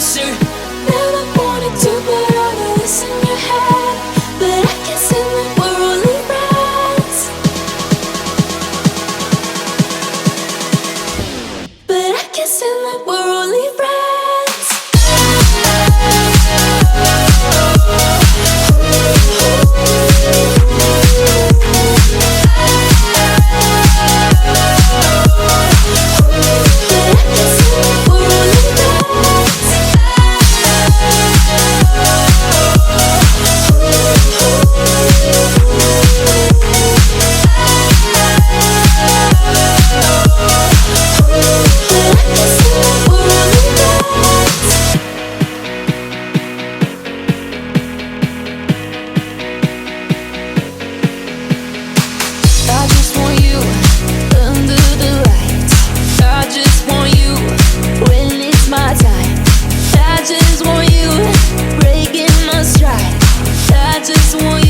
closer. Never wanted to put all of this in your head, but I can see that we're only friends. But I can see that we're only friends. Just want